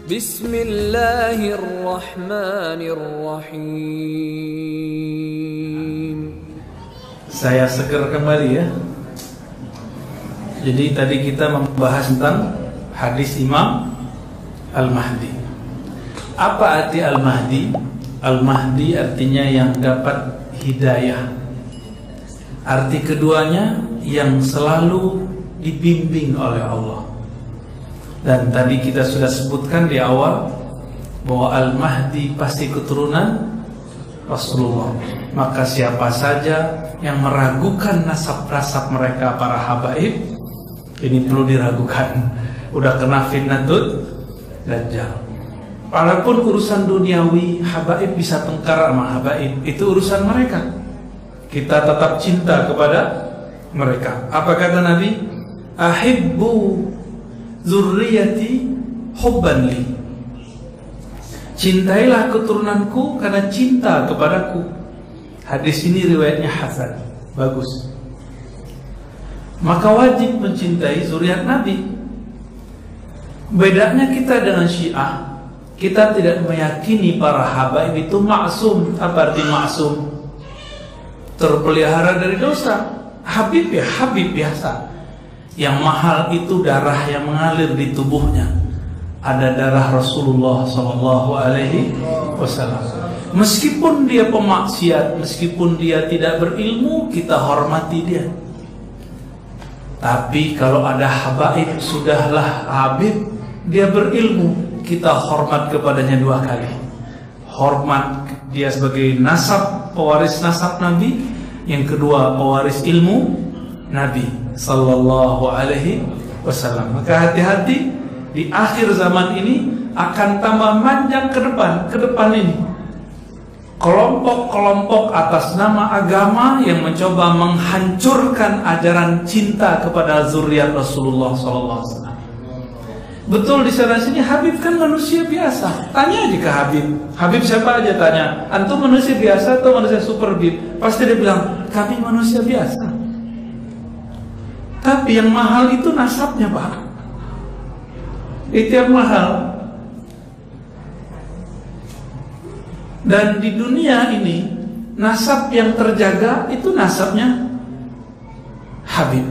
Bismillahirrahmanirrahim. Saya seger kembali ya. Jadi tadi kita membahas tentang hadis Imam Al-Mahdi. Apa arti Al-Mahdi? Al-Mahdi artinya yang dapat hidayah. Arti keduanya yang selalu dibimbing oleh Allah. Dan tadi kita sudah sebutkan di awal bahwa Al-Mahdi pasti keturunan Rasulullah. Maka siapa saja yang meragukan nasab-nasab mereka para habaib, ini perlu diragukan. Udah kena fitnatul Dajjal. Walaupun urusan duniawi habaib bisa tengkar sama habaib, itu urusan mereka. Kita tetap cinta kepada mereka. Apa kata Nabi? Ahibbu zurriyati hubban li. Cintailah keturunanku karena cinta kepadaku. Hadis ini riwayatnya hasan, bagus. Maka wajib mencintai zuriat Nabi. Bedanya kita dengan Syiah, kita tidak meyakini para habaib itu maksum. Apa arti maksum? Terpelihara dari dosa. Habib ya habib biasa. Yang mahal itu darah yang mengalir di tubuhnya. Ada darah Rasulullah SAW. Meskipun dia pemaksiat, meskipun dia tidak berilmu, kita hormati dia. Tapi kalau ada habaib, sudahlah habib, dia berilmu, kita hormat kepadanya dua kali. Hormat dia sebagai nasab, pewaris nasab Nabi. Yang kedua, pewaris ilmu Nabi Sallallahu Alaihi Wasallam. Maka hati-hati, di akhir zaman ini akan tambah panjang ke depan ini. Kelompok-kelompok atas nama agama yang mencoba menghancurkan ajaran cinta kepada zuriat Rasulullah Sallallahu Alaihi Wasallam. Betul, di sana sini Habib kan manusia biasa. Tanya aja ke Habib. Habib siapa aja tanya, antum manusia biasa atau manusia super bib? Pasti dia bilang, kami manusia biasa. Tapi yang mahal itu nasabnya, Pak. Itu yang mahal. Dan di dunia ini, nasab yang terjaga itu nasabnya Habib.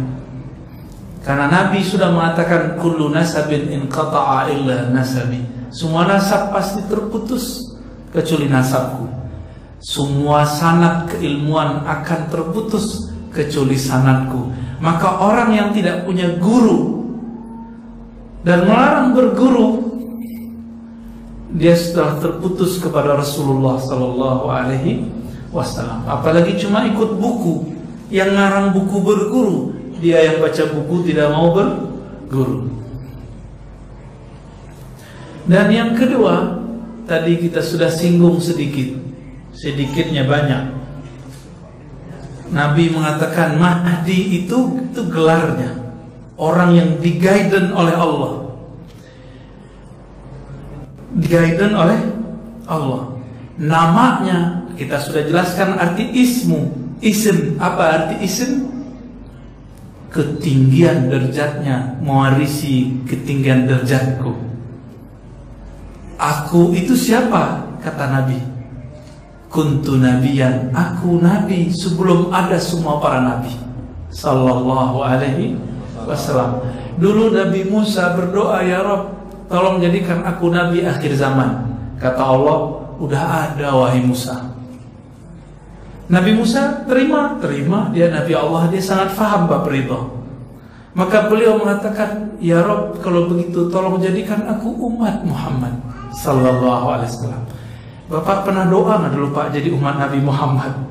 Karena Nabi sudah mengatakan, kullu nasabin inqata'a illa nasabi. Semua nasab pasti terputus kecuali nasabku. Semua sanad keilmuan akan terputus kecuali sanadku. Maka orang yang tidak punya guru dan melarang berguru, dia sudah terputus kepada Rasulullah Sallallahu Alaihi Wasallam. Apalagi cuma ikut buku, yang ngarang buku berguru, dia yang baca buku tidak mau berguru. Dan yang kedua, tadi kita sudah singgung sedikitnya banyak. Nabi mengatakan Mahdi itu gelarnya, orang yang di-guidance oleh Allah. Di-guidance oleh Allah. Namanya kita sudah jelaskan arti ism. Apa arti ism? Ketinggian derajatnya, mewarisi ketinggian derajatku. Aku itu siapa? Kata Nabi, kuntu nabiyan, aku nabi sebelum ada semua para nabi Sallallahu Alaihi Wasallam. Dulu Nabi Musa berdoa, ya Rabb, tolong jadikan aku nabi akhir zaman. Kata Allah, udah ada wahai Musa. Nabi Musa terima, dia Nabi Allah, dia sangat faham bab ridha. Maka beliau mengatakan, ya Rabb, kalau begitu tolong jadikan aku umat Muhammad Sallallahu Alaihi Wasallam. Bapak pernah doa nggak dulu Pak jadi umat Nabi Muhammad?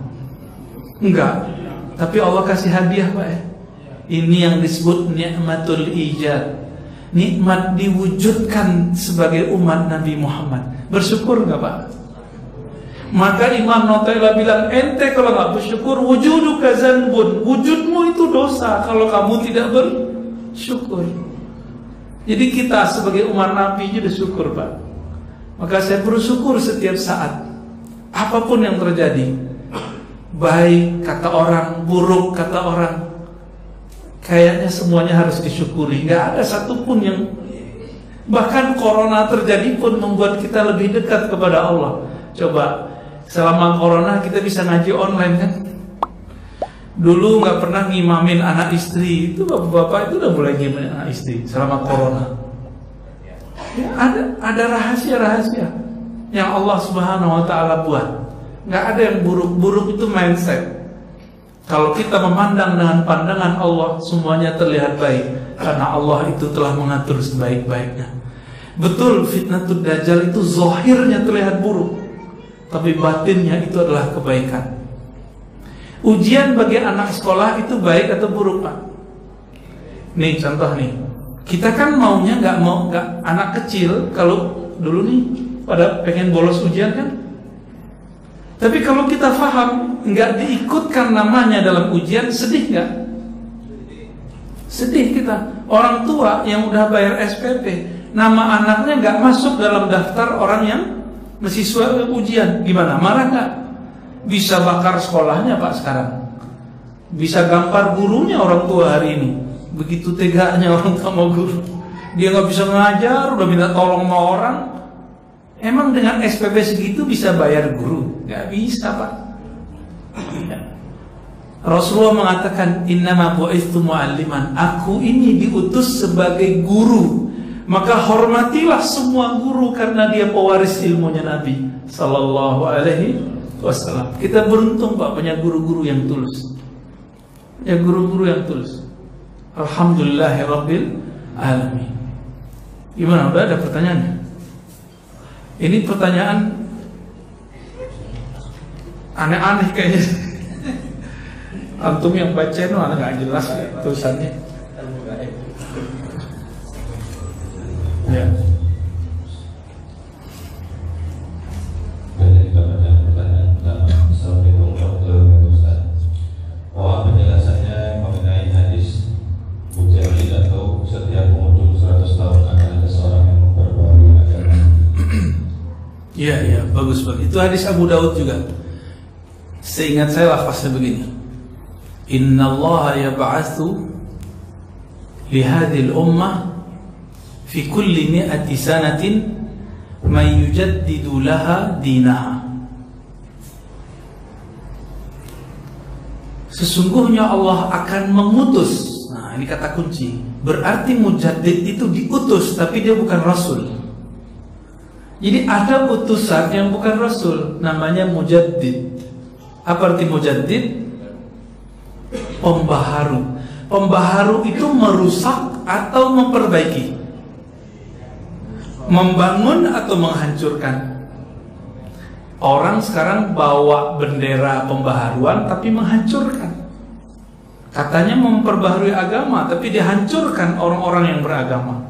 Enggak. Tapi Allah kasih hadiah Pak ya. Ini yang disebut nikmatul ijad. Nikmat diwujudkan sebagai umat Nabi Muhammad. Bersyukur nggak Pak? Maka Imam Nawawi bilang, ente kalau nggak bersyukur, wujuduka zanbun, wujudmu itu dosa kalau kamu tidak bersyukur. Jadi kita sebagai umat Nabi juga syukur Pak. Maka saya bersyukur setiap saat, apapun yang terjadi, baik kata orang, buruk kata orang, kayaknya semuanya harus disyukuri. Nggak ada satupun yang Bahkan corona terjadi pun membuat kita lebih dekat kepada Allah. Coba, selama corona kita bisa ngaji online kan? Dulu nggak pernah ngimamin anak istri, itu bapak-bapak itu udah mulai ngimamin anak istri selama corona. Ya, ada rahasia-rahasia yang Allah Subhanahu wa Ta'ala buat. Nggak ada yang buruk-buruk, itu mindset. Kalau kita memandang dengan pandangan Allah, semuanya terlihat baik karena Allah itu telah mengatur sebaik-baiknya. Betul, fitnatul dajjal itu zahirnya terlihat buruk, tapi batinnya itu adalah kebaikan. Ujian bagi anak sekolah itu baik atau buruk, Pak? Nih contoh nih, kita kan maunya nggak anak kecil kalau dulu nih pada pengen bolos ujian kan. Tapi kalau kita paham nggak diikutkan namanya dalam ujian, sedih nggak? Sedih kita. Orang tua yang udah bayar SPP, nama anaknya nggak masuk dalam daftar orang yang mahasiswa ujian, gimana? Marah nggak? Bisa bakar sekolahnya Pak sekarang. Bisa gampar gurunya orang tua hari ini. Begitu teganya orang tua sama guru. Dia nggak bisa ngajar, udah minta tolong sama orang. Emang dengan SPP segitu bisa bayar guru? Gak bisa Pak. Rasulullah mengatakan, innama bu'itsu mu'alliman. Aku ini diutus sebagai guru. Maka hormatilah semua guru karena dia pewaris ilmunya Nabi Sallallahu Alaihi Wasallam. Kita beruntung Pak punya guru-guru yang tulus. Ya guru-guru yang tulus. Alhamdulillahirabbil alamin. Gimana? Udah ada pertanyaannya? Ini pertanyaan aneh-aneh kayaknya. Antum yang baca itu nggak jelas tulisannya. Ya. Bahwa penjelasannya mengenai hadis mujahid atau setiap umur 100 tahun akan ada seorang yang memperbarui agama. Iya, bagus Pak. Itu hadis Abu Daud juga. Seingat saya lafaznya begini. Innallaha yab'atsu li hadhil ummah fi kulli mi'ati sanatin man yujaddidu laha dinaha. Sesungguhnya Allah akan mengutus. Nah, ini kata kunci. Berarti mujaddid itu diutus, tapi dia bukan rasul. Jadi ada utusan yang bukan rasul, namanya mujaddid. Apa arti mujaddid? Pembaharu. Pembaharu itu merusak atau memperbaiki, membangun atau menghancurkan. Orang sekarang bawa bendera pembaharuan tapi menghancurkan. Katanya memperbaharui agama, tapi dia hancurkan orang-orang yang beragama.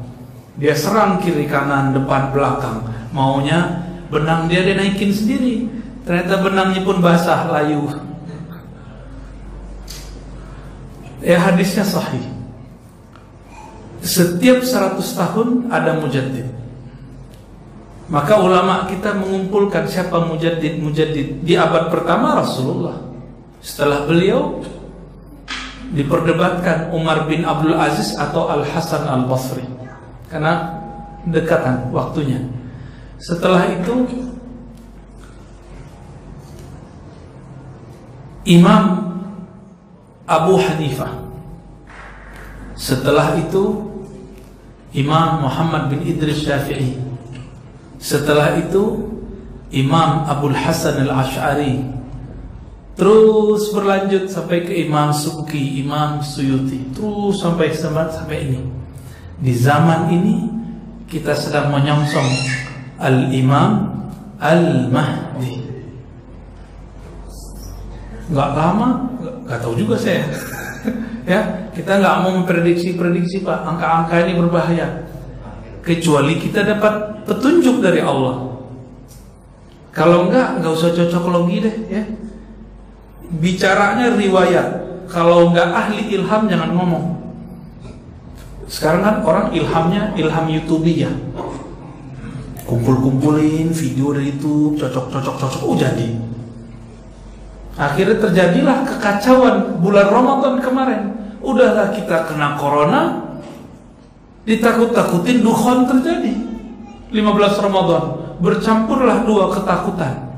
Dia serang kiri kanan, depan belakang. Maunya benang dia naikin sendiri. Ternyata benangnya pun basah, layu. Ya hadisnya sahih. Setiap 100 tahun ada mujaddid. Maka ulama kita mengumpulkan siapa mujaddid di abad pertama Rasulullah. Setelah beliau diperdebatkan Umar bin Abdul Aziz atau Al Hasan Al Basri, karena dekatan waktunya. Setelah itu Imam Abu Hanifah. Setelah itu Imam Muhammad bin Idris Syafi'i. Setelah itu Imam Abul Hasan Al-Ash'ari. Terus berlanjut sampai ke Imam Subki, Imam Suyuti. Terus sampai ini. Di zaman ini kita sedang menyongsong Al-Imam Al-Mahdi. Nggak lama, nggak tahu juga saya. Ya, kita nggak mau memprediksi Pak. Angka-angka ini berbahaya. Kecuali kita dapat petunjuk dari Allah. Kalau nggak usah cocok logi deh, ya. Bicaranya riwayat. Kalau nggak ahli ilham jangan ngomong. Sekarang kan orang ilhamnya ilham YouTube ya. Kumpul-kumpulin video dari YouTube, cocok, jadi. Akhirnya terjadilah kekacauan bulan Ramadan kemarin. Udahlah kita kena corona, ditakut-takutin, dukhon terjadi. 15 Ramadan bercampurlah dua ketakutan.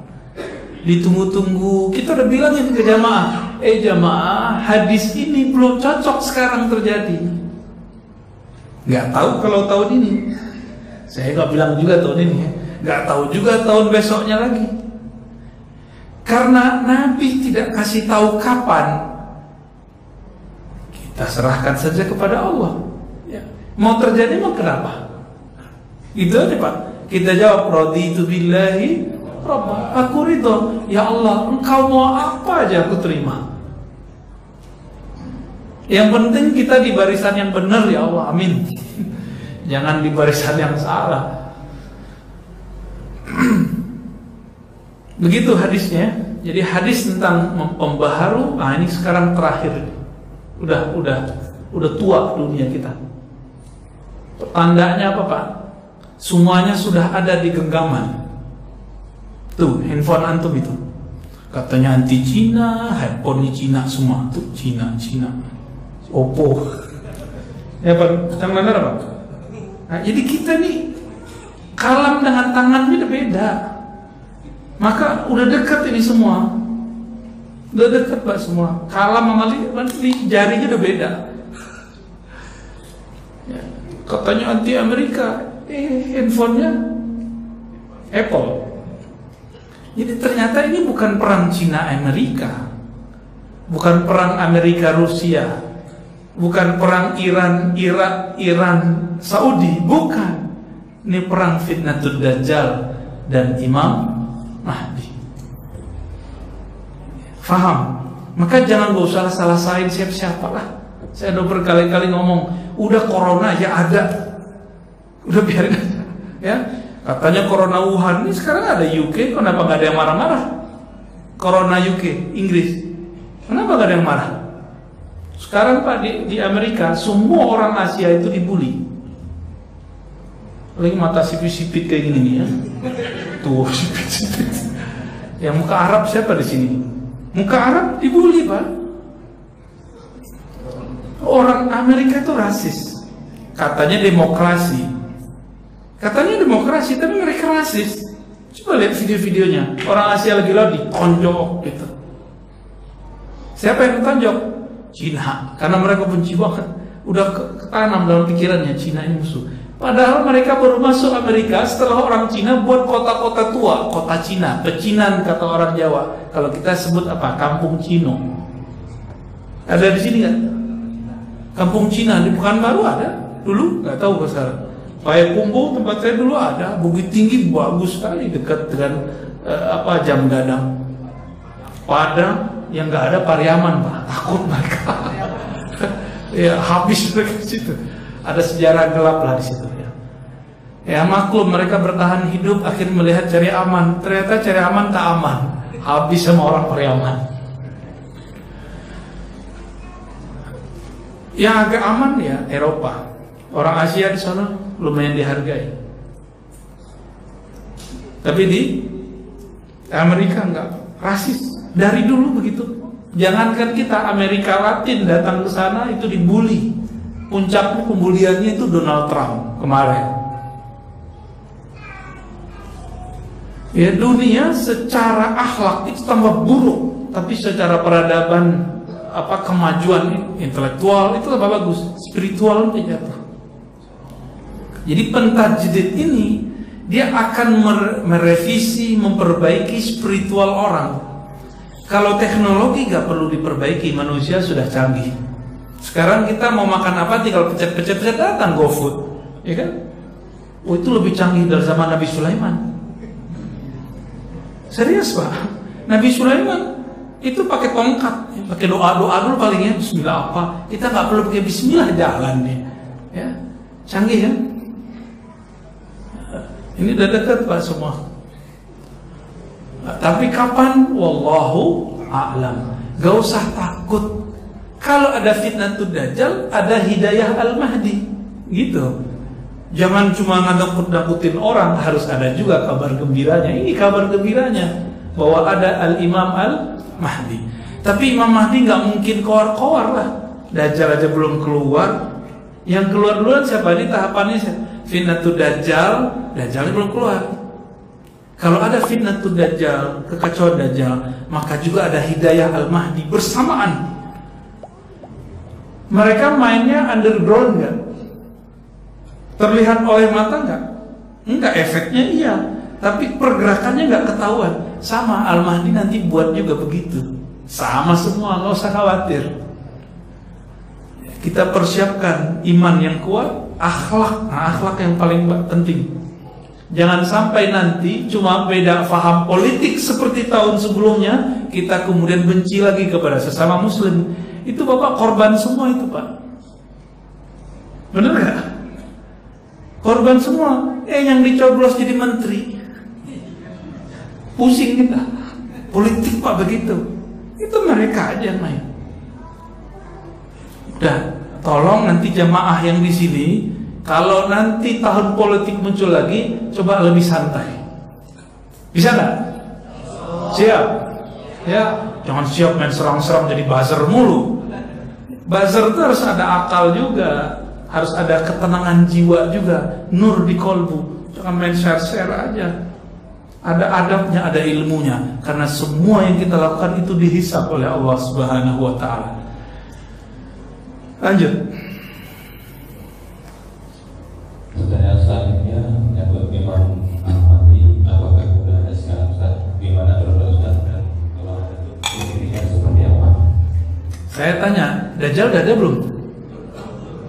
Ditunggu-tunggu, kita udah bilangin ke jamaah, jamaah, hadis ini belum cocok sekarang terjadi. Nggak tahu kalau tahun ini. Saya nggak bilang juga tahun ini ya. Nggak tahu juga tahun besoknya lagi. Karena Nabi tidak kasih tahu kapan, kita serahkan saja kepada Allah ya. Mau terjadi mau kenapa? Itu aja Pak. Kita jawab, raditu billahi Rabbah, aku ridho. Ya Allah, engkau mau apa aja aku terima. Yang penting kita di barisan yang benar ya Allah, amin. Jangan di barisan yang salah. Begitu hadisnya. Jadi hadis tentang pembaharu, nah ini sekarang terakhir. Udah tua dunia kita. Tandanya apa Pak? Semuanya sudah ada di genggaman. Tuh, handphone antum itu. Katanya anti Cina, handphone Cina semua. Tuh, Cina. Oppo. Ya Pak, yang benar Pak? Nah, jadi kita nih kalam dengan tangannya udah beda. Maka udah dekat ini semua. Udah dekat Pak semua. Kalam sama jarinya udah beda. Ya, katanya anti Amerika, handphonenya Apple. Jadi ternyata ini bukan perang Cina-Amerika, bukan perang Amerika-Rusia, bukan perang Iran-Saudi, bukan. Ini perang Fitnatul Dajjal dan Imam Mahdi. Faham? Maka jangan gak usah salah-salahin siapa-siapa lah. Saya udah berkali-kali ngomong, udah corona ya ada, udah biarin aja ya. Katanya corona Wuhan, ini sekarang ada UK, kenapa gak ada yang marah-marah? Corona UK, Inggris, kenapa gak ada yang marah? Sekarang Pak di Amerika, semua orang Asia itu dibully. Lagi mata sipit-sipit kayak gini nih ya. Tuh sipit-sipit. Yang muka Arab siapa di sini? Muka Arab dibully Pak. Orang Amerika itu rasis. Katanya demokrasi. Katanya demokrasi, tapi mereka rasis. Coba lihat video-videonya. Orang Asia lagi ditonjok gitu. Siapa yang ditonjok? Cina. Karena mereka benci banget. Udah ketanam dalam pikirannya Cina ini musuh. Padahal mereka baru masuk Amerika setelah orang Cina buat kota-kota tua, kota Cina, pecinan kata orang Jawa. Kalau kita sebut apa? Kampung Cino. Ada di sini kan? Kampung Cina di Pekanbaru ada dulu, nggak tahu kok sekarang. Payakumbuh tempat saya dulu ada, Bukit Tinggi bagus sekali dekat dengan Jam Gadang. Padang yang nggak ada Pariaman Pak, takut mereka. Ya habis mereka di situ. Ada sejarah gelap lah di situ ya. Ya maklum mereka bertahan hidup akhirnya melihat cari aman. Ternyata cari aman tak aman. Habis sama orang Pariaman. Yang agak aman ya Eropa. Orang Asia di sana lumayan dihargai. Tapi di Amerika enggak, rasis dari dulu begitu. Jangankan kita, Amerika Latin datang ke sana itu dibully. Puncaknya pembuliannya itu Donald Trump kemarin. Ya dunia secara akhlak itu tambah buruk, tapi secara peradaban kemajuan intelektual itu tambah bagus, spiritual itu jatuh. Jadi pentajdid ini dia akan merevisi, memperbaiki spiritual orang. Kalau teknologi gak perlu diperbaiki, manusia sudah canggih. Sekarang kita mau makan apa tinggal pencet-pencet datang GoFood, ya kan? Oh itu lebih canggih dari zaman Nabi Sulaiman. Serius Pak, Nabi Sulaiman itu pakai tongkat, pakai doa-doa dulu palingnya Bismillah apa? Kita nggak perlu pakai Bismillah jalan nih, ya canggih kan? Ini udah dekat Pak semua. Tapi kapan? Wallahu a'lam. Gak usah takut. Kalau ada fitnatul dajjal, ada hidayah al-mahdi, gitu. Jangan cuma ngangkut-ngangkutin orang, harus ada juga kabar gembiranya. Ini kabar gembiranya bahwa ada al-imam al-mahdi. Tapi Imam Mahdi nggak mungkin keluar-keluar lah. Dajjal aja belum keluar, Yang keluar duluan siapa? Ini tahapannya fitnatul dajjal. Dajjalnya belum keluar. Kalau ada fitnatul dajjal, kekacauan dajjal, maka juga ada hidayah al-mahdi bersamaan. Mereka mainnya underground nggak? Terlihat oleh mata nggak? Enggak, efeknya iya, tapi pergerakannya nggak ketahuan. Sama al-mahdi nanti buat juga begitu. Sama semua, nggak usah khawatir. Kita persiapkan iman yang kuat, akhlak. Nah, akhlak yang paling penting. Jangan sampai nanti cuma beda faham politik seperti tahun sebelumnya, kita kemudian benci lagi kepada sesama muslim. Itu Bapak korban semua itu, Pak. Bener gak? Korban semua. Yang dicoblos jadi menteri, pusing kita. Politik Pak begitu. Itu mereka aja yang main. Udah, tolong nanti jamaah yang di sini, kalau nanti tahun politik muncul lagi, coba lebih santai. Bisa nggak? Siap? Ya, jangan siap main serang-serang jadi buzzer mulu. Buzzer itu harus ada akal juga, harus ada ketenangan jiwa juga, nur di kolbu. Jangan main share-share aja. Ada adabnya, ada ilmunya, karena semua yang kita lakukan itu dihisab oleh Allah Subhanahu wa Ta'ala. Lanjut. Pertanyaan selanjutnya menyangkut Imam Ahmadi, apakah sudah ada sekarang Ustaz? Gimana menurut Ustaz? Kalau ada itu seperti apa? Saya tanya, Dajjal udah ada belum?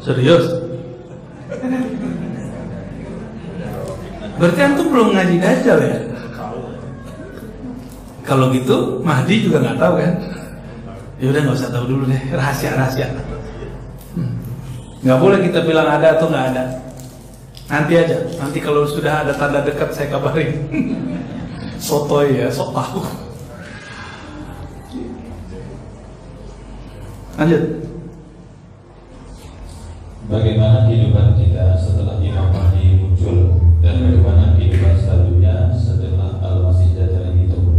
Serius? Berarti antum belum ngaji Dajjal ya? Kalau gitu Mahdi juga nggak tahu kan? Ya udah nggak usah tahu dulu deh, rahasia. Nggak boleh kita bilang ada atau nggak ada. Nanti aja. Nanti kalau sudah ada tanda dekat saya kabarin. Sotoy ya, sok tahu. Lanjut. Bagaimana kehidupan kita setelah Imam Mahdi muncul dan bagaimana kehidupan selanjutnya setelah Al-Masih Dajjal ini turun?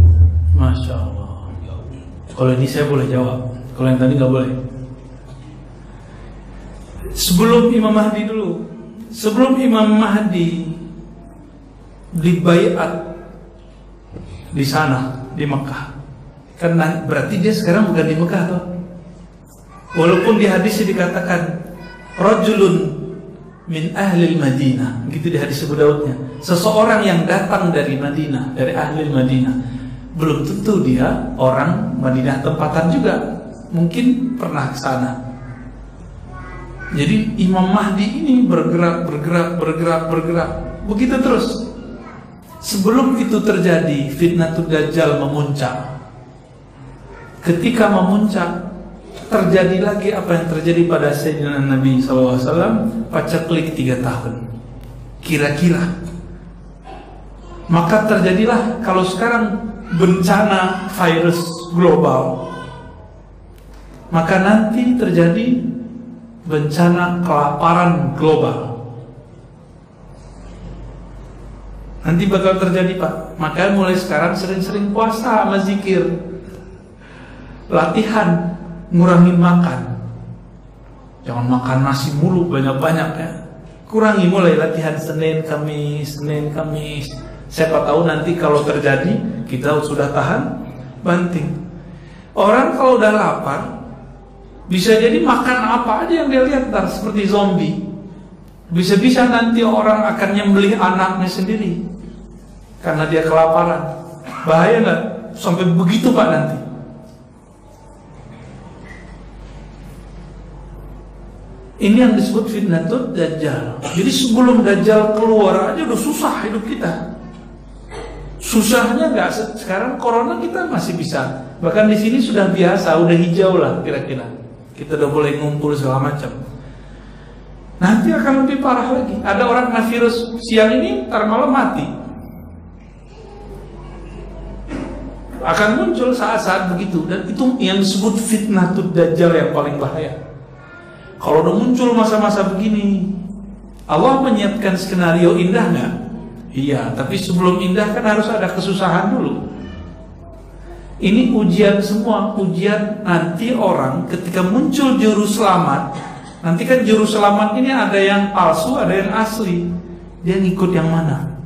Masya Allah. Kalau ini saya boleh jawab. Kalau yang tadi nggak boleh. Sebelum Imam Mahdi dulu. Sebelum Imam Mahdi dibaiat di sana di Mekah. Karena berarti dia sekarang bukan di Mekah toh. Walaupun di hadisnya dikatakan rajulun min ahli Madinah, gitu di hadis Abu Daudnya. Seseorang yang datang dari Madinah, dari ahli Madinah. Belum tentu dia orang Madinah tempatan juga. Mungkin pernah ke sana. Jadi Imam Mahdi ini bergerak. Begitu terus. Sebelum itu terjadi, fitnatul Dajjal memuncak. Ketika memuncak, terjadi lagi apa yang terjadi pada Sayyidina Nabi SAW, paceklik 3 tahun. Kira-kira. Maka terjadilah kalau sekarang bencana virus global. Maka nanti terjadi bencana kelaparan global. Nanti bakal terjadi Pak. Maka mulai sekarang sering-sering puasa sama zikir. Latihan ngurangin makan. Jangan makan nasi mulu banyak-banyak ya. Kurangi mulai latihan Senin Kamis. Siapa tahu nanti kalau terjadi kita sudah tahan banting. Orang kalau udah lapar bisa jadi makan apa aja yang dia lihat ntar seperti zombie. Bisa-bisa nanti orang akan nyembelih anaknya sendiri karena dia kelaparan. Bahaya nggak? Sampai begitu Pak nanti. Ini yang disebut fitnatul Dajjal. Jadi sebelum Dajjal keluar aja udah susah hidup kita. Susahnya nggak sekarang corona kita masih bisa. Bahkan di sini sudah biasa, udah hijau lah kira-kira. Kita udah boleh ngumpul segala macam. Nanti akan lebih parah lagi. Ada orang kena virus siang ini, ntar malam mati. Akan muncul saat-saat begitu. Dan itu yang disebut fitnatul Dajjal yang paling bahaya. Kalau udah muncul masa-masa begini, Allah menyiapkan skenario indah nggak? Iya, tapi sebelum indah kan harus ada kesusahan dulu. Ini ujian semua, ujian nanti orang ketika muncul juru selamat, Nanti kan juru selamat ini ada yang palsu, ada yang asli. Dia ngikut yang mana?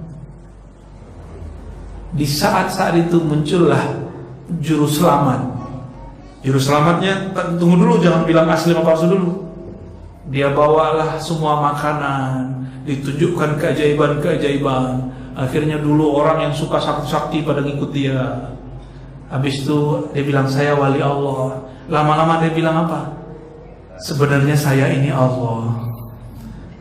Di saat-saat itu muncullah juru selamat. Juru selamatnya, tunggu dulu, jangan bilang asli atau palsu dulu. Dia bawalah semua makanan, ditunjukkan keajaiban-keajaiban. Akhirnya dulu orang yang suka sakti-sakti pada ngikut dia. Habis itu dia bilang, saya wali Allah. Lama-lama dia bilang apa? Sebenarnya saya ini Allah.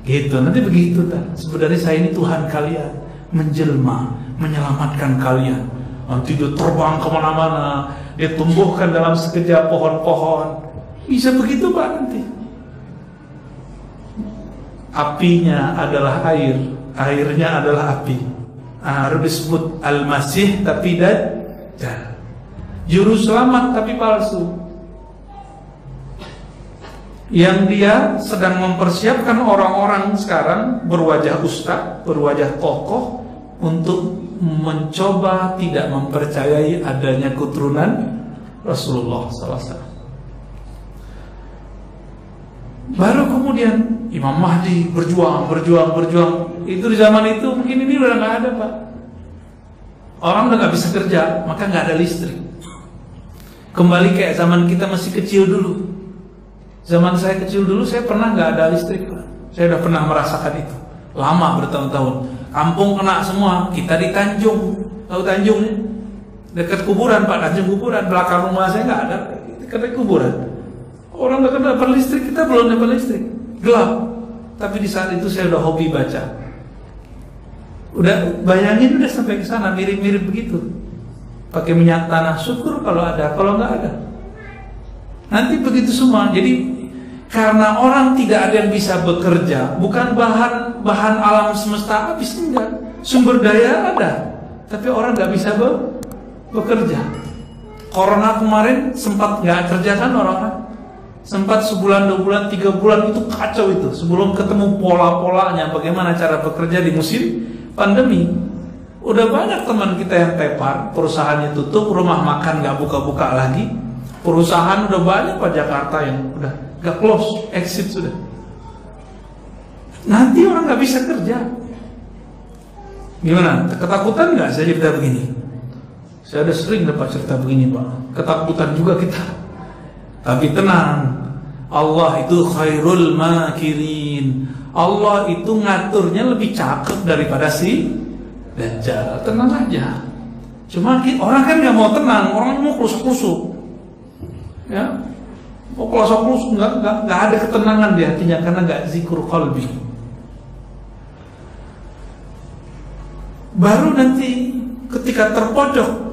Gitu, nanti begitu kan. Sebenarnya saya ini Tuhan kalian, menjelma, menyelamatkan kalian. Nanti dia terbang kemana-mana, dia tumbuhkan dalam sekejap pohon-pohon. Bisa begitu Pak nanti. Apinya adalah air, airnya adalah api. Harus disebut Al-Masih tapi Dajjal. Juru selamat tapi palsu. Yang dia sedang mempersiapkan orang-orang sekarang berwajah ustaz, berwajah tokoh untuk mencoba tidak mempercayai adanya keturunan Rasulullah SAW. Baru kemudian Imam Mahdi berjuang. Itu di zaman itu mungkin ini udah nggak ada Pak. Orang udah nggak bisa kerja, maka nggak ada listrik. Kembali kayak zaman kita masih kecil dulu. Zaman saya kecil dulu, saya pernah nggak ada listrik Pak. Saya udah pernah merasakan itu. Lama bertahun-tahun. Kampung kena semua. Kita di Tanjung, tahu Tanjung ya? Dekat kuburan Pak, Tanjung kuburan. Belakang rumah saya nggak ada, dekat kuburan. Orang udah dapat listrik, kita belum dapat listrik. Gelap. Tapi di saat itu saya udah hobi baca. Udah bayangin udah sampai ke sana, mirip-mirip begitu. Pakai minyak tanah, syukur kalau ada, kalau nggak ada. Nanti begitu semua. Jadi karena orang tidak ada yang bisa bekerja, bukan bahan alam semesta habis, enggak. Sumber daya ada, tapi orang nggak bisa bekerja. Corona kemarin sempat nggak kerja kan orang-orang. Sempat sebulan, 2 bulan, 3 bulan itu kacau itu. Sebelum ketemu pola-polanya bagaimana cara bekerja di musim pandemi. Udah banyak teman kita yang tepar, perusahaannya tutup, rumah makan nggak buka-buka lagi. Perusahaan udah banyak Pak Jakarta yang udah nggak close, exit sudah. Nanti orang nggak bisa kerja. Gimana? Ketakutan nggak saya cerita begini? Saya udah sering dapat cerita begini Pak. Ketakutan juga kita. Tapi tenang, Allah itu khairul makirin. Allah itu ngaturnya lebih cakep daripada si Dajjal. Tenang aja. Cuma orang kan nggak mau tenang, orang mau kusuk-kusuk. Ya, mau kusuk-kusuk, nggak ada ketenangan di hatinya karena nggak zikrul qalbi. Baru nanti ketika terpojok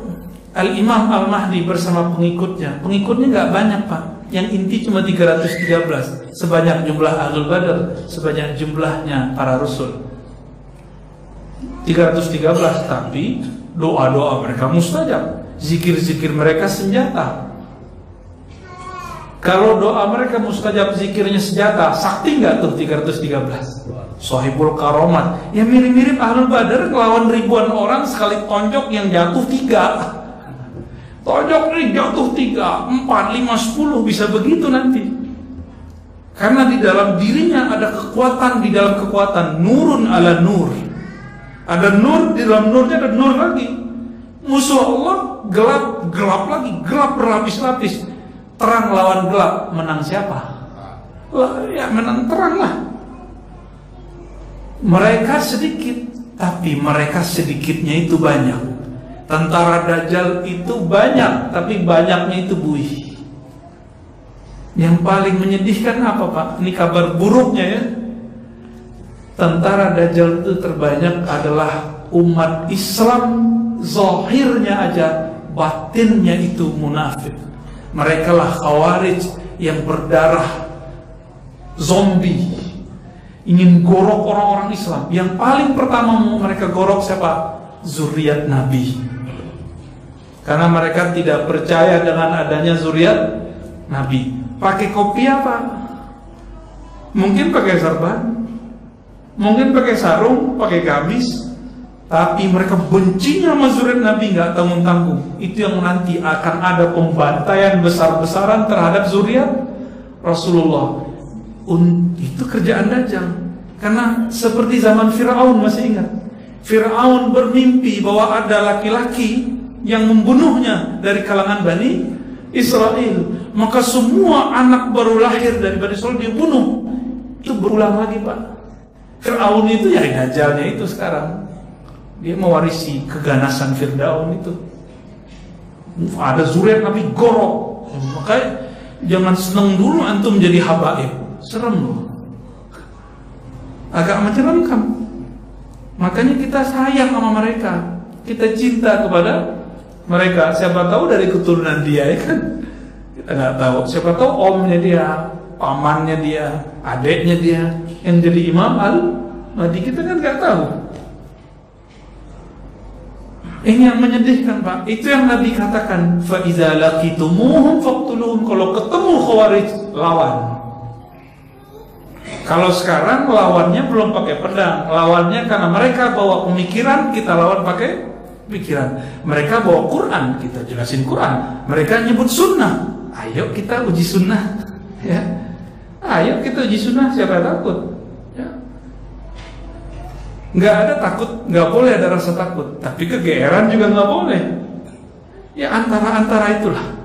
Al-Imam Al-Mahdi bersama pengikutnya nggak banyak Pak. Yang inti cuma 313, sebanyak jumlah Ahlul Badar, sebanyak jumlahnya para Rasul. 313, tapi doa-doa mereka mustajab, zikir-zikir mereka senjata. Kalau doa mereka mustajab, zikirnya senjata, sakti nggak tuh 313? Sohibul Karomat, ya mirip-mirip Ahlul Badar ngelawan ribuan orang, sekali tonjok yang jatuh 3. Tonjok ini jatuh 3, 4, 5, 10 bisa begitu nanti. Karena di dalam dirinya ada kekuatan, di dalam kekuatan nurun ala nur. Ada nur, di dalam nurnya ada nur lagi. Musuh Allah gelap lagi, gelap berlapis-lapis. Terang lawan gelap, menang siapa? Ya menang terang lah. Mereka sedikit, tapi mereka sedikitnya itu banyak. Tentara Dajjal itu banyak, tapi banyaknya itu buih. Yang paling menyedihkan apa Pak? Ini kabar buruknya ya. Tentara Dajjal itu terbanyak adalah umat Islam, zahirnya aja, batinnya itu munafik. Mereka lah Khawarij yang berdarah zombie, ingin gorok orang-orang Islam. Yang paling pertama mereka gorok siapa? Zuriat Nabi. Karena mereka tidak percaya dengan adanya zuriat Nabi. Pakai kopi apa? Mungkin pakai serban, mungkin pakai sarung, pakai gamis. Tapi mereka bencinya sama zuriat Nabi nggak tanggung-tanggung. Itu yang nanti akan ada pembantaian besar-besaran terhadap zuriat Rasulullah. Itu kerjaan Dajjal. Karena seperti zaman Fir'aun, masih ingat? Fir'aun bermimpi bahwa ada laki-laki yang membunuhnya dari kalangan Bani Israel. Maka semua anak baru lahir dari Bani Israel dibunuh. Itu berulang lagi, Pak. Fir'aun itu ya Dajjalnya itu sekarang. Dia mewarisi keganasan Fir'aun itu. Ada zuriat Nabi gorok. Makanya jangan seneng dulu antum jadi habaib. Serem loh. Agak menceremkan. Makanya kita sayang sama mereka. Kita cinta kepada mereka. Siapa tahu dari keturunan dia, ya kan? Kita nggak tahu. Siapa tahu omnya dia, pamannya dia, adeknya dia yang jadi Imam Al-Mahdi. Kita kan nggak tahu. Ini yang menyedihkan, Pak. Itu yang Nabi katakan, fa iza laqitumuhum faqtuluhum. Kalau ketemu Khawarij, lawan. Kalau sekarang lawannya belum pakai pedang, lawannya karena mereka bawa pemikiran, kita lawan pakai pikiran. Mereka bawa Quran, kita jelasin Quran. Mereka nyebut sunnah, ayo kita uji sunnah, ya. Ayo kita uji sunnah, siapa takut? Ya. Nggak ada takut, nggak boleh ada rasa takut, tapi kegeeran juga nggak boleh. Ya antara itulah,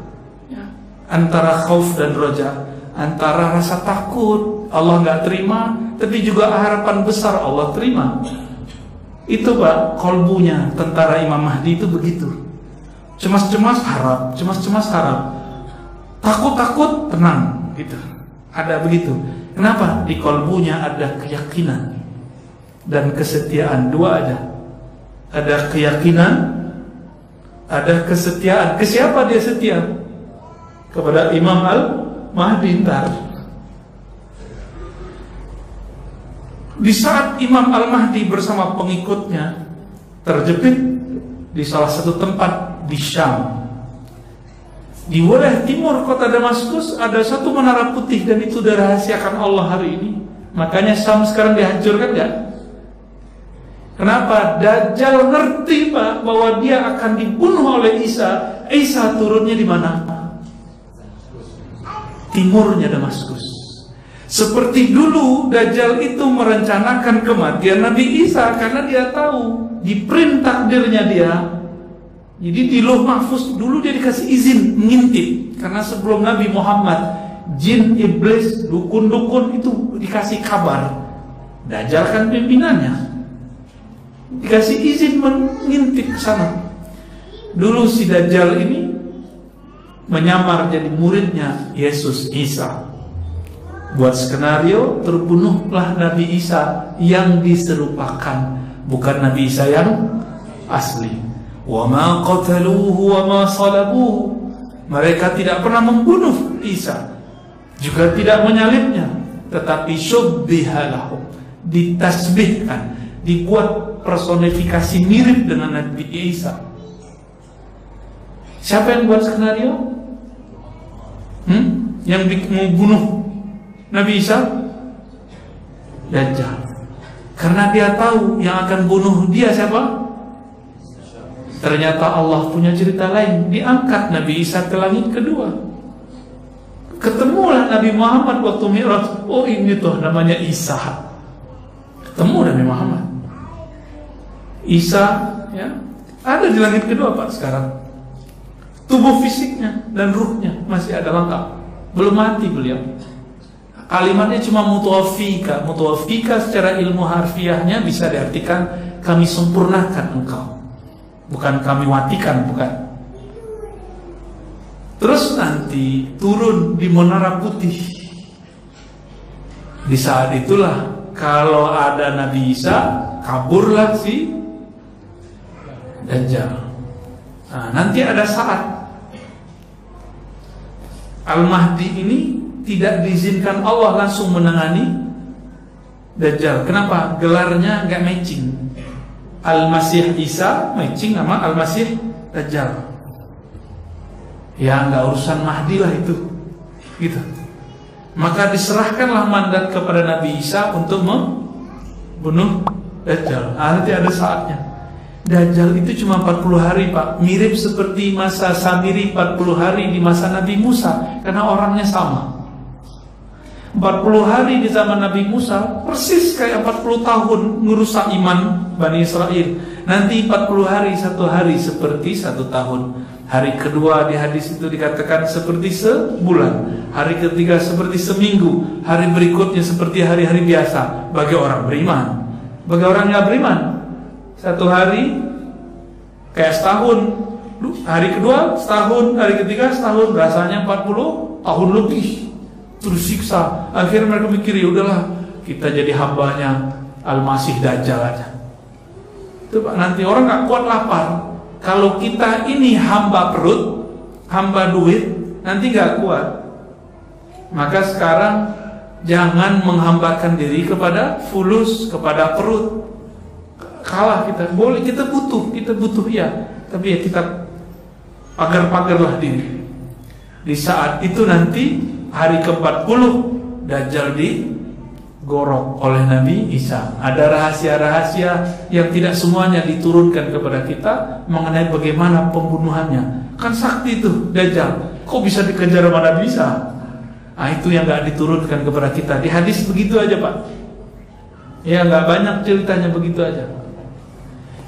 ya. Antara khauf dan roja, antara rasa takut Allah nggak terima, tapi juga harapan besar Allah terima. Itu, Pak, kolbunya tentara Imam Mahdi itu begitu. Cemas-cemas harap, cemas-cemas harap, takut-takut tenang, gitu. Ada begitu. Kenapa? Di kolbunya ada keyakinan dan kesetiaan, dua aja. Ada keyakinan, ada kesetiaan. Ke siapa dia setia? Kepada Imam Al-Mahdi ntar. Di saat Imam Al-Mahdi bersama pengikutnya terjepit di salah satu tempat di Syam, di wilayah timur kota Damaskus, ada satu menara putih dan itu dirahasiakan Allah hari ini. Makanya Syam sekarang dihancurkan, ya. Kenapa? Dajjal ngerti, Pak, bahwa dia akan dibunuh oleh Isa. Isa turunnya di mana? Timurnya Damaskus. Seperti dulu Dajjal itu merencanakan kematian Nabi Isa karena dia tahu di print takdirnya dia. Jadi di Lauh Mahfuz dulu dia dikasih izin mengintip, karena sebelum Nabi Muhammad, jin, iblis, dukun-dukun itu dikasih kabar. Dajjal kan pimpinannya, dikasih izin mengintip ke sana. Dulu si Dajjal ini menyamar jadi muridnya Yesus Isa. Buat skenario, terbunuhlah Nabi Isa yang diserupakan, bukan Nabi Isa yang asli. Wa ma qataluhu wa ma salabuhu. Mereka tidak pernah membunuh Isa, juga tidak menyalibnya, tetapi syubbiha lahum, ditasbihkan, dibuat personifikasi mirip dengan Nabi Isa. Siapa yang buat skenario? Yang mau bunuh Nabi Isa? Dajjal. Karena dia tahu yang akan bunuh dia siapa? Ternyata Allah punya cerita lain. Diangkat Nabi Isa ke langit kedua. Ketemulah Nabi Muhammad waktu Mi'raj. Oh, ini tuh namanya Isa. Ketemu Nabi Muhammad. Isa, ya, ada di langit kedua, Pak, sekarang. Tubuh fisiknya dan ruhnya masih ada lengkap. Belum mati beliau. Kalimatnya cuma mutawafika. Mutawafika secara ilmu harfiahnya bisa diartikan kami sempurnakan engkau, bukan kami matikan, bukan. Terus nanti turun di Menara Putih. Di saat itulah kalau ada Nabi Isa, kaburlah si Dajjal. Nah, nanti ada saat Al-Mahdi ini tidak diizinkan Allah langsung menangani Dajjal. Kenapa? Gelarnya nggak matching. Al-Masih Isa matching sama Al-Masih Dajjal. Ya nggak urusan Mahdi lah itu, gitu. Maka diserahkanlah mandat kepada Nabi Isa untuk membunuh Dajjal. Nanti ada saatnya. Dajjal itu cuma 40 hari, Pak. Mirip seperti masa Samiri 40 hari di masa Nabi Musa, karena orangnya sama. 40 hari di zaman Nabi Musa persis kayak 40 tahun ngerusak iman Bani Israel. Nanti 40 hari, 1 hari seperti 1 tahun. Hari kedua di hadis itu dikatakan seperti sebulan. Hari ketiga seperti seminggu. Hari berikutnya seperti hari-hari biasa bagi orang beriman. Bagi orang yang beriman, 1 hari kayak setahun. Hari kedua setahun, hari ketiga setahun, rasanya 40 tahun lebih. Terus siksa. Akhirnya mereka mikir, ya udahlah, kita jadi hambanya Al-Masih Dajjal aja. Itu Pak, nanti orang gak kuat lapar. Kalau kita ini hamba perut, hamba duit, nanti gak kuat. Maka sekarang jangan menghambakan diri kepada fulus, kepada perut. Kalah kita. Boleh, kita butuh ya. Tapi ya kita pagar-pagarlah diri. Di saat itu nanti hari ke-40 Dajjal digorok oleh Nabi Isa. Ada rahasia-rahasia yang tidak semuanya diturunkan kepada kita mengenai bagaimana pembunuhannya. Kan sakti itu Dajjal. Kok bisa dikejar sama Nabi Isa? Nah, itu yang gak diturunkan kepada kita. Di hadis begitu aja Pak. Ya gak banyak ceritanya, begitu aja.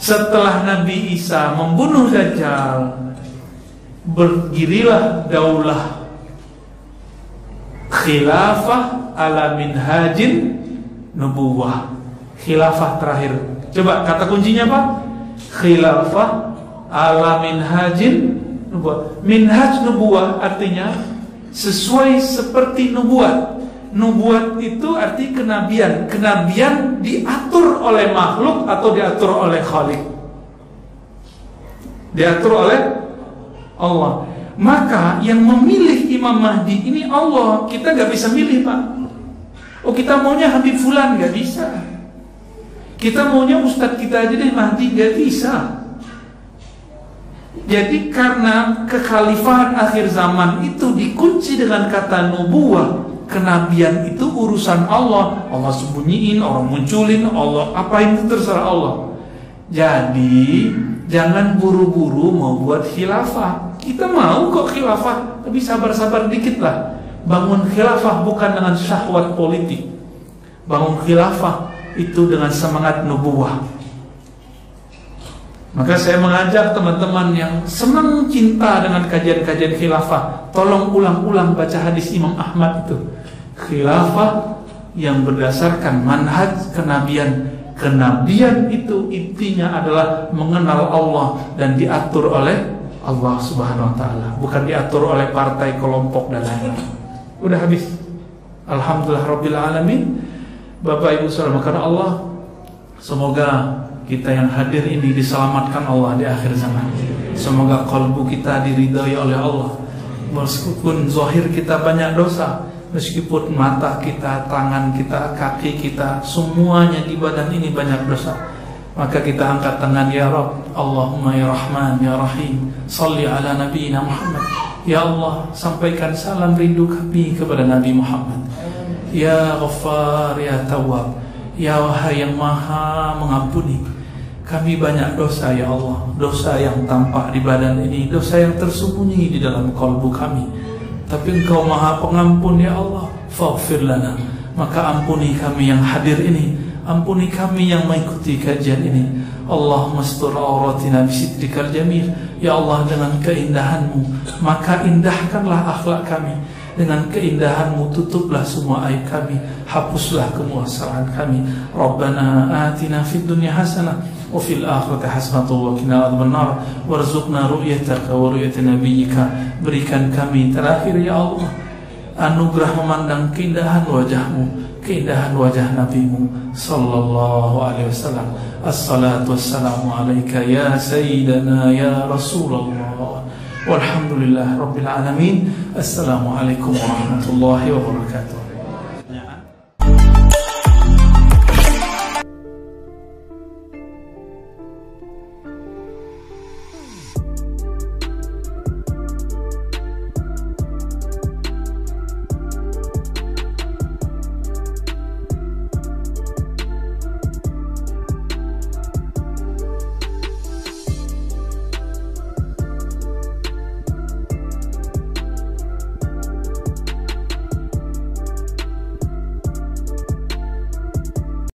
Setelah Nabi Isa membunuh Dajjal, berdirilah daulah khilafah ala minhajin nubuwah. Khilafah terakhir. Coba kata kuncinya apa? Khilafah ala minhajin nubuwah. Minhaj nubuwah artinya sesuai seperti nubuat. Nubuat itu arti kenabian. Kenabian diatur oleh makhluk atau diatur oleh Khalik? Diatur oleh Allah. Maka yang memilih Imam Mahdi ini Allah. Kita gak bisa milih Pak. Oh kita maunya Habib Fulan, gak bisa. Kita maunya Ustadz kita aja deh Mahdi, gak bisa. Jadi karena kekhalifahan akhir zaman itu dikunci dengan kata nubuwah, kenabian itu urusan Allah. Allah sembunyiin, orang munculin, Allah apain itu terserah Allah. Jadi jangan buru-buru mau buat khilafah. Kita mau kok khilafah, tapi sabar-sabar dikit lah. Bangun khilafah bukan dengan syahwat politik. Bangun khilafah itu dengan semangat nubuwah. Maka saya mengajak teman-teman yang senang cinta dengan kajian-kajian khilafah, tolong ulang-ulang baca hadis Imam Ahmad itu. Khilafah yang berdasarkan manhaj kenabian. Kenabian itu intinya adalah mengenal Allah dan diatur oleh Allah Subhanahu wa taala, bukan diatur oleh partai, kelompok dan lain-lain. Udah habis. Alhamdulillah rabbil alamin. Bapak Ibu saudara karena Allah, semoga kita yang hadir ini diselamatkan Allah di akhir zaman. Semoga kalbu kita diridhai oleh Allah. Meskipun zahir kita banyak dosa, meskipun mata kita, tangan kita, kaki kita, semuanya di badan ini banyak dosa, maka kita angkat tangan, ya Rabb, Allahumma ya Rahman ya Rahim, salli ala nabiyina Muhammad. Ya Allah, sampaikan salam rindu kami kepada Nabi Muhammad. Ya Ghaffar ya Tawwab, ya Wahai yang Maha mengampuni. Kami banyak dosa ya Allah, dosa yang tampak di badan ini, dosa yang tersembunyi di dalam kalbu kami. Tapi Engkau Maha Pengampun ya Allah. Faghfir lana, maka ampuni kami yang hadir ini, ampuni kami yang mengikuti kajian ini. Allahumma astur auratina bisitrikal jamil. Ya Allah, dengan keindahan-Mu maka indahkanlah akhlak kami. Dengan keindahan-Mu tutuplah semua aib kami, hapuslah kemuasaan kami. Rabbana atina fid dunya hasanah wa fil akhirati hasanah wa qina adzabannar warzuqna ru'yataka wa ru'yata nabiyyika. Berikan kami terakhir ya Allah anugerah memandang keindahan wajah-Mu, keindahan wajah Nabi-Mu sallallahu alaihi wasallam. Assalatu wassalamu alaika ya sayyidana ya Rasulullah. Walhamdulillah rabbil alamin. Assalamualaikum warahmatullahi wabarakatuh.